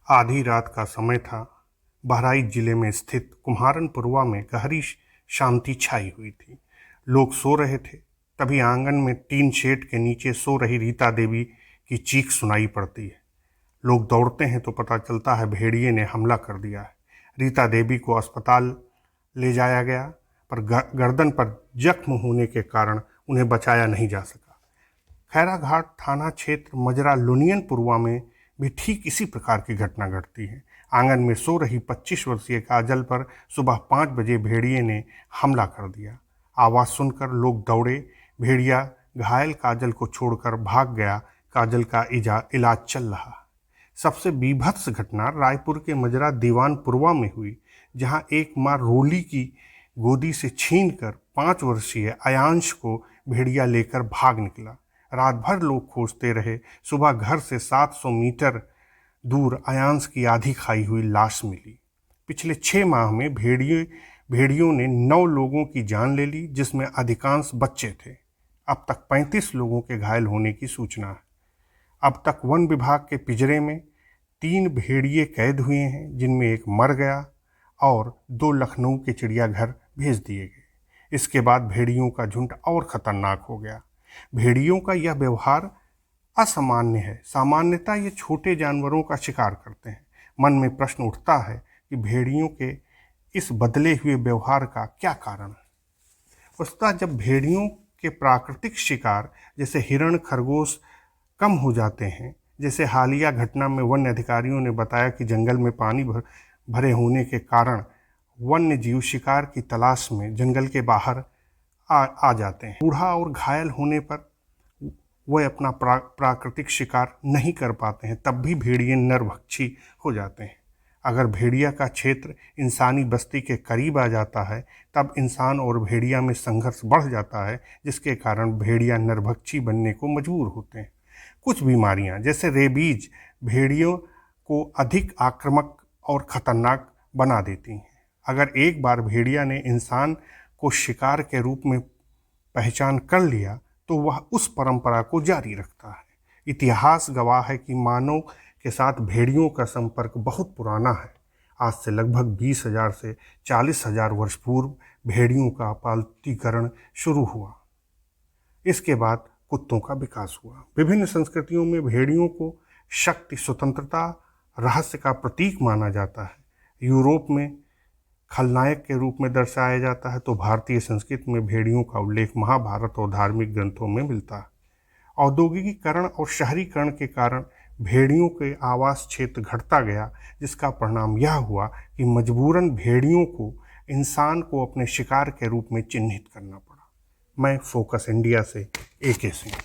आधी रात का समय था। बहराइच जिले में स्थित कुम्हारनपुरवा में गहरी शांति छाई हुई थी। लोग सो रहे थे। तभी आंगन में टीन शेड के नीचे सो रही रीता देवी की चीख सुनाई पड़ती है। लोग दौड़ते हैं तो पता चलता है भेड़िए ने हमला कर दिया है। रीता देवी को अस्पताल ले जाया गया, पर गर्दन पर जख्म होने के कारण उन्हें बचाया नहीं जा सका। खैराघाट थाना क्षेत्र मजरा लुनियनपुरवा में भी ठीक इसी प्रकार की घटना घटती है। आंगन में सो रही 25 वर्षीय काजल पर सुबह 5 बजे भेड़िए ने हमला कर दिया। आवाज़ सुनकर लोग दौड़े। भेड़िया घायल काजल को छोड़कर भाग गया। काजल का इलाज चल रहा। सबसे बीभत्स घटना रायपुर के मजरा दीवानपुरवा में हुई, जहां एक मां रोली की गोदी से छीनकर 5 वर्षीय अयांश को भेड़िया लेकर भाग निकला। रात भर लोग खोजते रहे। सुबह घर से 700 मीटर दूर अयांश की आधी खाई हुई लाश मिली। पिछले 6 माह में भेड़ियों ने 9 लोगों की जान ले ली, जिसमें अधिकांश बच्चे थे। अब तक 35 लोगों के घायल होने की सूचना है। अब तक वन विभाग के पिंजरे में 3 भेड़िए कैद हुए हैं, जिनमें एक मर गया और 2 लखनऊ के चिड़ियाघर भेज दिए गए। इसके बाद भेड़ियों का झुंड और खतरनाक हो गया। भेड़ियों का यह व्यवहार असामान्य है। सामान्यतः ये छोटे जानवरों का शिकार करते हैं। मन में प्रश्न उठता है कि भेड़ियों के इस बदले हुए व्यवहार का क्या कारण है। वस्तुतः जब भेड़ियों के प्राकृतिक शिकार जैसे हिरण, खरगोश कम हो जाते हैं, जैसे हालिया घटना में वन्य अधिकारियों ने बताया कि जंगल में पानी भरे होने के कारण वन्य जीव शिकार की तलाश में जंगल के बाहर आ जाते हैं। बूढ़ा और घायल होने पर वह अपना प्राकृतिक शिकार नहीं कर पाते हैं, तब भी भेड़िए नरभक्षी हो जाते हैं। अगर भेड़िया का क्षेत्र इंसानी बस्ती के करीब आ जाता है, तब इंसान और भेड़िया में संघर्ष बढ़ जाता है, जिसके कारण भेड़िया नरभक्षी बनने को मजबूर होते हैं। कुछ बीमारियां जैसे रेबीज भेड़ियों को अधिक आक्रामक और खतरनाक बना देती हैं। अगर एक बार भेड़िया ने इंसान को शिकार के रूप में पहचान कर लिया, तो वह उस परंपरा को जारी रखता है। इतिहास गवाह है कि मानव के साथ भेड़ियों का संपर्क बहुत पुराना है। आज से लगभग 20,000 से 40,000 वर्ष पूर्व भेड़ियों का पालतूकरण शुरू हुआ। इसके बाद कुत्तों का विकास हुआ। विभिन्न संस्कृतियों में भेड़ियों को शक्ति, स्वतंत्रता, रहस्य का प्रतीक माना जाता है। यूरोप में खलनायक के रूप में दर्शाया जाता है, तो भारतीय संस्कृति में भेड़ियों का उल्लेख महाभारत और धार्मिक ग्रंथों में मिलता है। औद्योगिकीकरण और शहरीकरण के कारण भेड़ियों के आवास क्षेत्र घटता गया, जिसका परिणाम यह हुआ कि मजबूरन भेड़ियों को इंसान को अपने शिकार के रूप में चिन्हित करना पड़ा। मैं फोकस इंडिया से AK सिंह।